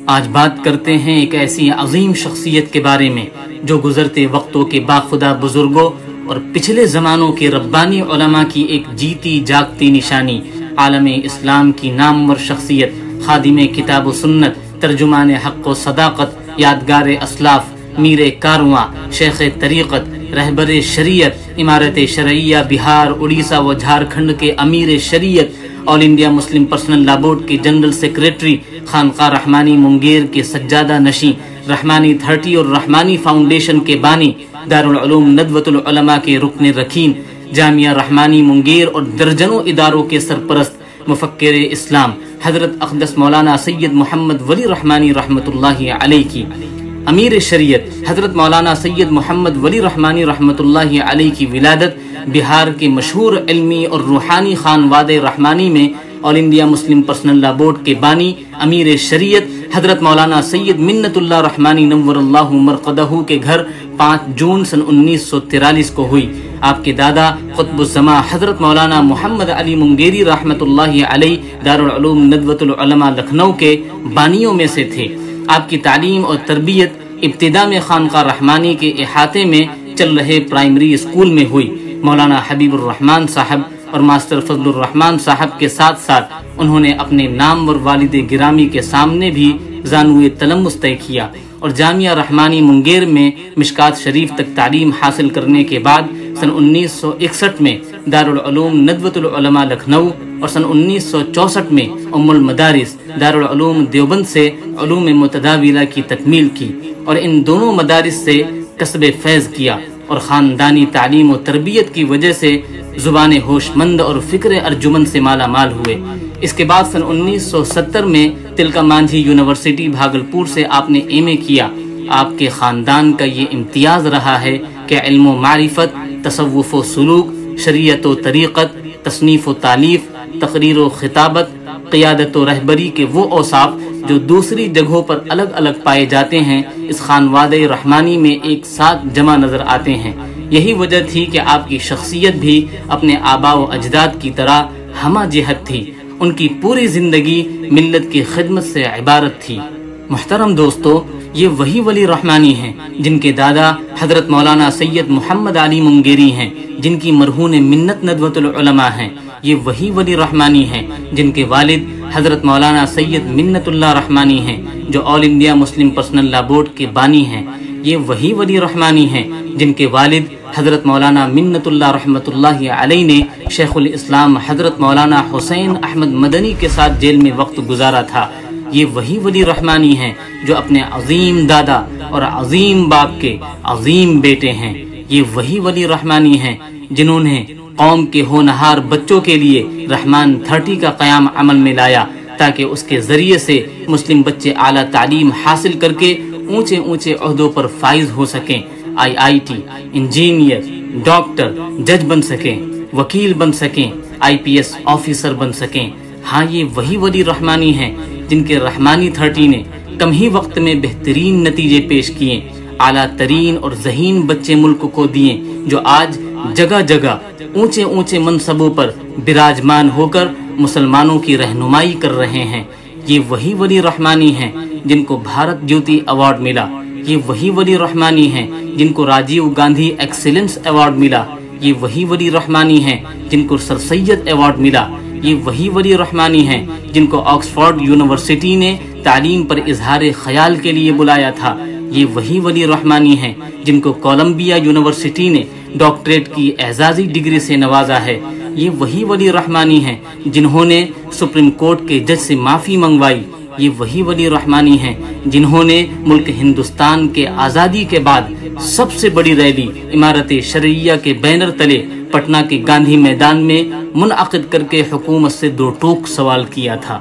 آج بات کرتے ہیں ایک ایسی عظیم شخصیت کے بارے میں جو گزرتے وقتوں کے باخدا بزرگوں اور پچھلے زمانوں کے ربانی علماء کی ایک جیتی جاگتی نشانی، عالم اسلام کی نامور شخصیت، خادم کتاب و سنت، ترجمان حق و صداقت، یادگار اسلاف، میر کارواں، شیخ طریقت، رہبر شریعت، امارت شرعیہ بہار، اڑیسہ و جھارکھنڈ کے امیر شریعت، آل انڈیا مسلم پرسنل لا بورڈ کے جنرل سیکریٹری، خانقاہ رحمانی منگیر کے سجادہ نشیں، رحمانی 30 اور رحمانی فاؤنڈیشن کے بانی، دارالعلوم ندوۃ العلماء کے رکن رکین، جامعہ رحمانی منگیر اور درجنوں اداروں کے سرپرست، مفکر اسلام حضرت اقدس مولانا سید محمد ولی رحمانی رحمۃ اللہ علیہ کی، امیر شریعت حضرت مولانا سید محمد ولی رحمانی رحمۃ اللہ علیہ کی ولادت بہار کے مشہور علمی اور روحانی خانواد رحمانی میں آل انڈیا مسلم پرسنل لا بورڈ کے بانی امیر شریعت حضرت مولانا سید منت اللہ رحمانی نور اللہ مرقدہ کے گھر 5 جون سن 1943 کو ہوئی۔ آپ کے دادا قطب الزماں حضرت مولانا محمد علی منگیری رحمۃ اللہ علیہ دارالعلوم ندوۃ العلماء لکھنؤ کے بانیوں میں سے تھے۔ آپ کی تعلیم اور تربیت ابتدا میں خانقاہ رحمانی کے احاطے میں چل رہے پرائمری اسکول میں ہوئی۔ مولانا حبیب الرحمن صاحب اور ماسٹر فضل الرحمن صاحب کے ساتھ ساتھ انہوں نے اپنے نام اور والد گرامی کے سامنے بھی زانوئے تلمس طے کیا اور جامعہ رحمانی منگیر میں مشکات شریف تک تعلیم حاصل کرنے کے بعد سن 1961 میں دارالعلوم ندوۃ العلماء لکھنؤ اور سن 1964 میں ام المدارس دارالعلوم دیوبند سے علوم متداولہ کی تکمیل کی اور ان دونوں مدارس سے کسب فیض کیا اور خاندانی تعلیم و تربیت کی وجہ سے زبان ہوش مند اور فکر ارجمند سے مالا مال ہوئے۔ اس کے بعد سن 1970 میں تلکا مانجھی یونیورسٹی بھاگلپور سے آپ نے ایم.اے کیا۔ آپ کے خاندان کا یہ امتیاز رہا ہے کہ علم و معرفت، تصوف و سلوک، شریعت و طریقت، تصنیف و تالیف، تقریر و خطابت، قیادت و رہبری کے وہ اوصاف جو دوسری جگہوں پر الگ الگ پائے جاتے ہیں اس خانواد رحمانی میں ایک ساتھ جمع نظر آتے ہیں۔ یہی وجہ تھی کہ آپ کی شخصیت بھی اپنے آباء و اجداد کی طرح ہمہ جہت تھی۔ ان کی پوری زندگی ملت کی خدمت سے عبارت تھی۔ محترم دوستو، یہ وہی ولی رحمانی ہیں جن کے دادا حضرت مولانا سید محمد علی منگیری ہیں، جن کی مرہون منت ندوۃ العلماء ہیں۔ یہ وہی ولی رحمانی ہیں جن کے والد حضرت مولانا سید منت اللہ رحمانی ہیں جو آل انڈیا مسلم پرسنل لا بورڈ کے بانی ہیں۔ یہ وہی ولی رحمانی ہیں جن کے والد حضرت مولانا منت اللہ رحمۃ اللہ علیہ نے شیخ الاسلام حضرت مولانا حسین احمد مدنی کے ساتھ جیل میں وقت گزارا تھا۔ یہ وہی ولی رحمانی ہیں جو اپنے عظیم دادا اور عظیم باپ کے عظیم بیٹے ہیں۔ یہ وہی ولی رحمانی ہیں جنہوں نے قوم کے ہونہار بچوں کے لیے رحمان 30 کا قیام عمل میں لایا تاکہ اس کے ذریعے سے مسلم بچے اعلیٰ تعلیم حاصل کر کے اونچے اونچے عہدوں پر فائز ہو سکیں، IIT، انجینئر، ڈاکٹر، جج بن سکیں، وکیل بن سکیں، IPS آفیسر بن سکیں۔ ہاں، یہ وہی ولی رحمانی ہیں جن کے رحمانی 30 نے کم ہی وقت میں بہترین نتیجے پیش کیے، اعلیٰ ترین اور ذہین بچے ملک کو دیے جو آج جگہ جگہ اونچے اونچے منصبوں پر براجمان ہو کر مسلمانوں کی رہنمائی کر رہے ہیں۔ یہ وہی ولی رحمانی ہیں جن کو بھارت جیوتی ایوارڈ ملا۔ یہ وہی ولی رحمانی ہیں جن کو راجیو گاندھی ایکسیلنس ایوارڈ ملا۔ یہ وہی ولی رحمانی ہیں جن کو سر سید ایوارڈ ملا۔ یہ وہی ولی رحمانی ہیں جن کو آکسفورڈ یونیورسٹی نے تعلیم پر اظہار خیال کے لیے بلایا تھا۔ یہ وہی ولی رحمانی ہیں جن کو کولمبیا یونیورسٹی نے ڈاکٹریٹ کی اعزازی ڈگری سے نوازا ہے۔ یہ وہی ولی رحمانی ہیں جنہوں نے سپریم کورٹ کے جج سے معافی منگوائی۔ یہ وہی ولی رحمانی ہیں جنہوں نے ملک ہندوستان کے آزادی کے بعد سب سے بڑی ریلی امارت شرعیہ کے بینر تلے پٹنہ کے گاندھی میدان میں منعقد کر کے حکومت سے 2 ٹوک سوال کیا تھا۔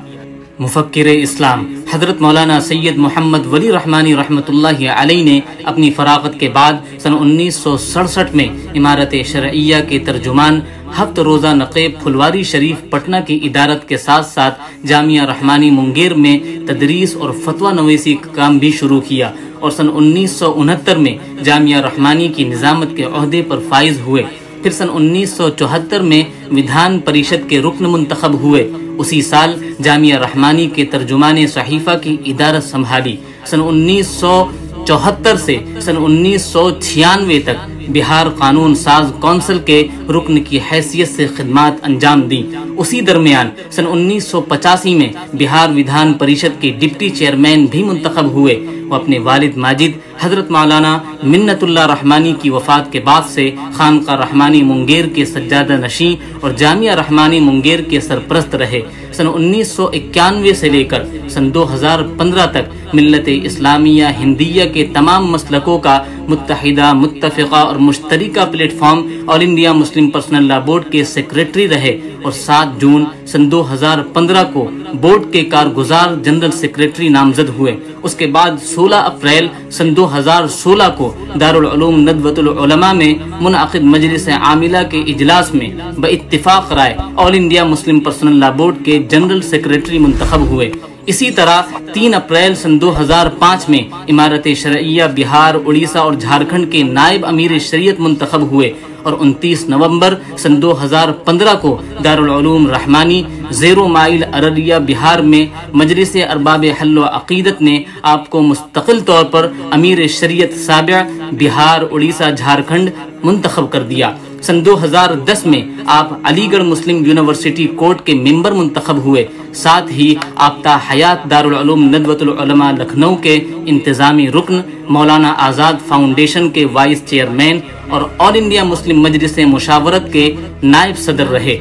مفکر اسلام حضرت مولانا سید محمد ولی رحمانی رحمۃ اللہ علیہ نے اپنی فراغت کے بعد سن 1967 میں امارت شرعیہ کے ترجمان ہفت روزہ نقیب پھلواری شریف پٹنہ کی ادارت کے ساتھ ساتھ جامعہ رحمانی منگیر میں تدریس اور فتویٰ نویسی کا کام بھی شروع کیا اور سن 1969 میں جامعہ رحمانی کی نظامت کے عہدے پر فائز ہوئے۔ پھر سن 1974 میں ودھان پریشد کے رکن منتخب ہوئے۔ اسی سال جامعہ رحمانی کے ترجمان صحیفہ کی ادارت سنبھالی۔ سن 1974 سے سن 1996 تک بہار قانون ساز کونسل کے رکن کی حیثیت سے خدمات انجام دی۔ اسی درمیان سن 1985 میں بہار ودھان پریشد کے ڈپٹی چیئرمین بھی منتخب ہوئے۔ وہ اپنے والد ماجد حضرت مولانا منت اللہ رحمانی کی وفات کے بعد سے خانقاہ رحمانی منگیر کے سجادہ نشین اور جامعہ رحمانی منگیر کے سرپرست رہے۔ سن 1991 سے لے کر سن 2015 تک ملت اسلامیہ ہندیہ کے تمام مسلکوں کا متحدہ، متفقہ اور مشترکہ پلیٹ فارم آل انڈیا مسلم پرسنل لا بورڈ کے سیکریٹری رہے اور 7 جون سن 2015 کو بورڈ کے کارگزار جنرل سیکریٹری نامزد ہوئے۔ اس کے بعد 16 اپریل سن 2016 کو دارالعلوم ندوۃ العلماء میں منعقد مجلس عاملہ کے اجلاس میں باتفاق رائے آل انڈیا مسلم پرسنل لا بورڈ کے جنرل سیکریٹری منتخب ہوئے۔ اسی طرح 3 اپریل سن 2005 میں امارت شرعیہ بہار، اڑیسہ اور جھارکھنڈ کے نائب امیر شریعت منتخب ہوئے اور 29 نومبر سن 2015 کو دارالعلوم رحمانی زیرو مائل ارریہ بہار میں مجلس ارباب حل و عقیدت نے آپ کو مستقل طور پر امیر شریعت سابع بہار، اڑیسہ، جھارکھنڈ منتخب کر دیا۔ سن 2010 میں آپ علی گڑھ مسلم یونیورسٹی کورٹ کے ممبر منتخب ہوئے۔ ساتھ ہی آپ تا حیات دارالعلوم ندوۃ العلماء لکھنؤ کے انتظامی رکن، مولانا آزاد فاؤنڈیشن کے وائس چیئرمین اور آل انڈیا مسلم مجلس مشاورت کے نائب صدر رہے۔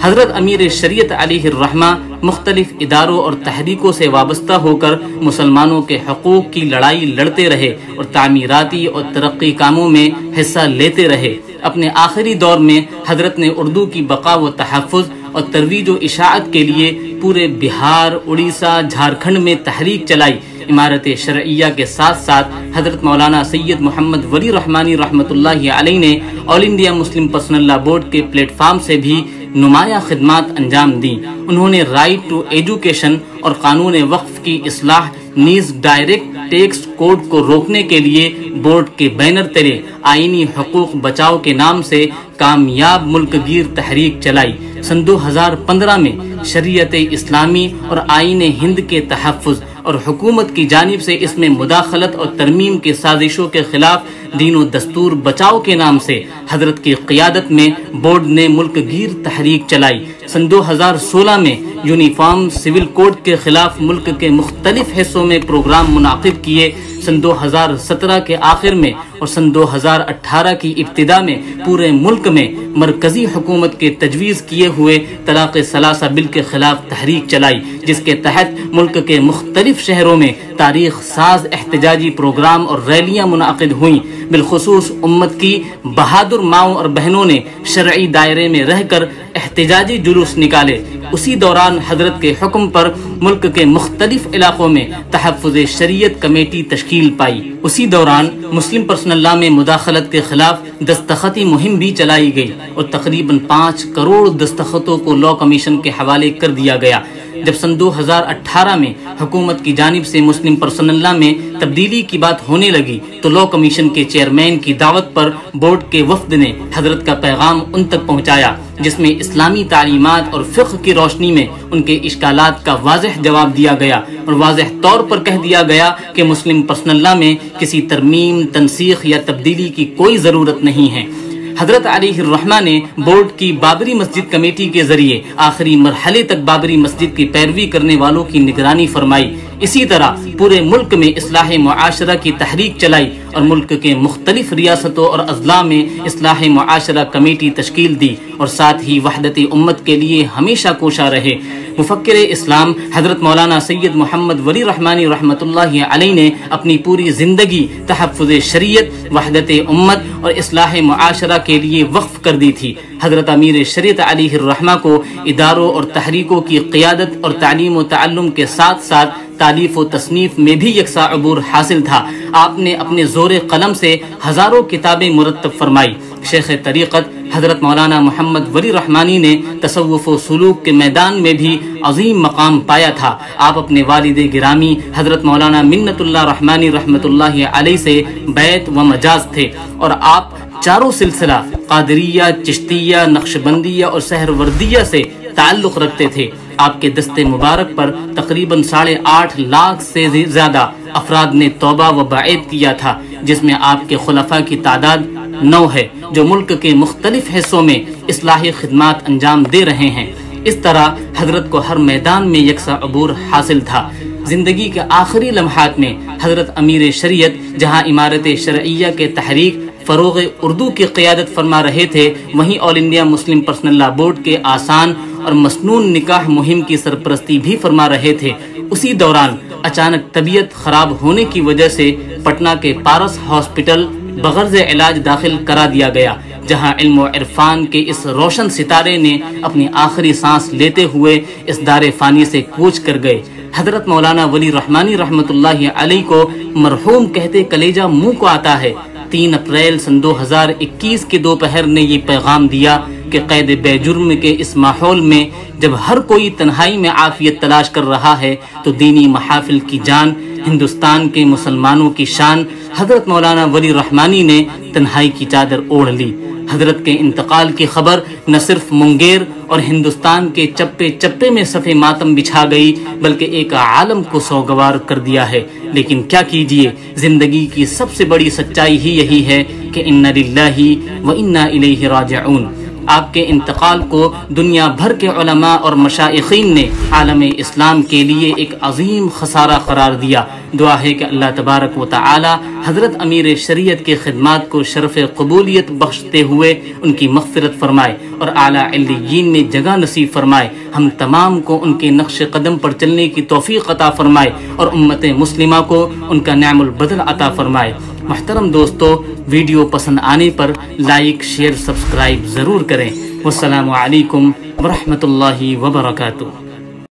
حضرت امیر شریعت علیہ الرحمہ مختلف اداروں اور تحریکوں سے وابستہ ہو کر مسلمانوں کے حقوق کی لڑائی لڑتے رہے اور تعمیراتی اور ترقی کاموں میں حصہ لیتے رہے۔ اپنے آخری دور میں حضرت نے اردو کی بقا و تحفظ اور ترویج و اشاعت کے لیے پورے بہار، اڑیسہ، جھارکھنڈ میں تحریک چلائی۔ امارت شرعیہ کے ساتھ ساتھ حضرت مولانا سید محمد ولی رحمانی رحمۃ اللہ علیہ نے آل انڈیا مسلم پرسنل لا بورڈ کے پلیٹ فارم سے بھی نمایاں خدمات انجام دیں۔ انہوں نے رائٹ ٹو ایجوکیشن اور قانون وقف کی اصلاح نیز ڈائریکٹ ٹیکس کوڈ کو روکنے کے لیے بورڈ کے بینر تلے آئینی حقوق بچاؤ کے نام سے کامیاب ملک گیر تحریک چلائی۔ سن 2015 میں شریعت اسلامی اور آئین ہند کے تحفظ اور حکومت کی جانب سے اس میں مداخلت اور ترمیم کے سازشوں کے خلاف دین و دستور بچاؤ کے نام سے حضرت کی قیادت میں بورڈ نے ملک گیر تحریک چلائی۔ سن 2016 میں یونیفارم سول کوڈ کے خلاف ملک کے مختلف حصوں میں پروگرام منعقد کیے۔ سن 2017 کے آخر میں اور سن 2018 کی ابتدا میں پورے ملک میں مرکزی حکومت کے تجویز کیے ہوئے طلاق ثلاثہ بل کے خلاف تحریک چلائی، جس کے تحت ملک کے مختلف شہروں میں تاریخ ساز احتجاجی پروگرام اور ریلیاں منعقد ہوئیں۔ بالخصوص امت کی بہادر ماؤں اور بہنوں نے شرعی دائرے میں رہ کر احتجاجی جلوس نکالے۔ اسی دوران حضرت کے حکم پر ملک کے مختلف علاقوں میں تحفظ شریعت کمیٹی تشکیل پائی۔ اسی دوران مسلم پرسنل لا میں مداخلت کے خلاف دستخطی مہم بھی چلائی گئی اور تقریباً 5 کروڑ دستخطوں کو لا کمیشن کے حوالے کر دیا گیا۔ جب سن 2018 میں حکومت کی جانب سے مسلم پرسنل لا میں تبدیلی کی بات ہونے لگی تو لا کمیشن کے چیئرمین کی دعوت پر بورڈ کے وفد نے حضرت کا پیغام ان تک پہنچایا، جس میں اسلامی تعلیمات اور فقہ کی روشنی میں ان کے اشکالات کا واضح جواب دیا گیا اور واضح طور پر کہہ دیا گیا کہ مسلم پرسنل لا میں کسی ترمیم، تنسیخ یا تبدیلی کی کوئی ضرورت نہیں ہے۔ حضرت علیہ الرحمہ نے بورڈ کی بابری مسجد کمیٹی کے ذریعے آخری مرحلے تک بابری مسجد کی پیروی کرنے والوں کی نگرانی فرمائی۔ اسی طرح پورے ملک میں اصلاح معاشرہ کی تحریک چلائی اور ملک کے مختلف ریاستوں اور اضلاع میں اصلاح معاشرہ کمیٹی تشکیل دی اور ساتھ ہی وحدت امت کے لیے ہمیشہ کوشاں رہے۔ مفکر اسلام حضرت مولانا سید محمد ولی رحمانی رحمۃ اللہ علیہ نے اپنی پوری زندگی تحفظ شریعت، وحدت امت اور اصلاح معاشرہ کے لیے وقف کر دی تھی۔ حضرت امیر شریعت علیہ الرحمہ کو اداروں اور تحریکوں کی قیادت اور تعلیم و تعلم کے ساتھ ساتھ تالیف و تصنیف میں بھی یکساں عبور حاصل تھا۔ آپ نے اپنے زور قلم سے ہزاروں کتابیں مرتب فرمائی۔ شیخ طریقت حضرت مولانا محمد ولی رحمانی نے تصوف و سلوک کے میدان میں بھی عظیم مقام پایا تھا۔ آپ اپنے والد گرامی حضرت مولانا منت اللہ رحمانی رحمۃ اللہ علیہ سے بیعت و مجاز تھے اور آپ چاروں سلسلہ قادریہ، چشتیہ، نقشبندیہ اور سہروردیہ سے تعلق رکھتے تھے۔ آپ کے دست مبارک پر تقریباً 8.5 لاکھ سے زیادہ افراد نے توبہ و بیعت کیا تھا، جس میں آپ کے خلفاء کی تعداد 9 ہے، جو ملک کے مختلف حصوں میں اصلاحی خدمات انجام دے رہے ہیں۔ اس طرح حضرت کو ہر میدان میں یکساں عبور حاصل تھا۔ زندگی کے آخری لمحات میں حضرت امیر شریعت جہاں امارت شرعیہ کے تحریک فروغ اردو کی قیادت فرما رہے تھے، وہیں آل انڈیا مسلم پرسنل لا بورڈ کے آسان اور مسنون نکاح مہم کی سرپرستی بھی فرما رہے تھے۔ اسی دوران اچانک طبیعت خراب ہونے کی وجہ سے پٹنہ کے پارس ہاسپٹل بغرض علاج داخل کرا دیا گیا، جہاں علم و عرفان کے اس روشن ستارے نے اپنی آخری سانس لیتے ہوئے اس دار فانی سے کوچ کر گئے۔ حضرت مولانا ولی رحمانی رحمۃ اللہ علیہ کو مرحوم کہتے کلیجہ منہ کو آتا ہے۔ 3 اپریل سن 2021 کے دوپہر نے یہ پیغام دیا کہ قید بے جرم کے اس ماحول میں جب ہر کوئی تنہائی میں عافیت تلاش کر رہا ہے تو دینی محافل کی جان، ہندوستان کے مسلمانوں کی شان، حضرت مولانا ولی رحمانی نے تنہائی کی چادر اوڑھ لی۔ حضرت کے انتقال کی خبر نہ صرف منگیر اور ہندوستان کے چپے چپے میں صف ماتم بچھا گئی، بلکہ ایک عالم کو سوگوار کر دیا ہے۔ لیکن کیا کیجئے، زندگی کی سب سے بڑی سچائی ہی یہی ہے کہ انا للہ و انا الیہ راجعون۔ آپ کے انتقال کو دنیا بھر کے علماء اور مشائخین نے عالم اسلام کے لیے ایک عظیم خسارہ قرار دیا۔ دعا ہے کہ اللہ تبارک و تعالی حضرت امیر شریعت کی خدمات کو شرف قبولیت بخشتے ہوئے ان کی مغفرت فرمائے اور اعلیٰ علیین میں جگہ نصیب فرمائے۔ ہم تمام کو ان کے نقش قدم پر چلنے کی توفیق عطا فرمائے اور امت مسلمہ کو ان کا نعم البدل عطا فرمائے۔ محترم دوستو، ویڈیو پسند آنے پر لائک، شیئر، سبسکرائب ضرور کریں۔ والسلام علیکم ورحمۃ اللہ وبرکاتہ۔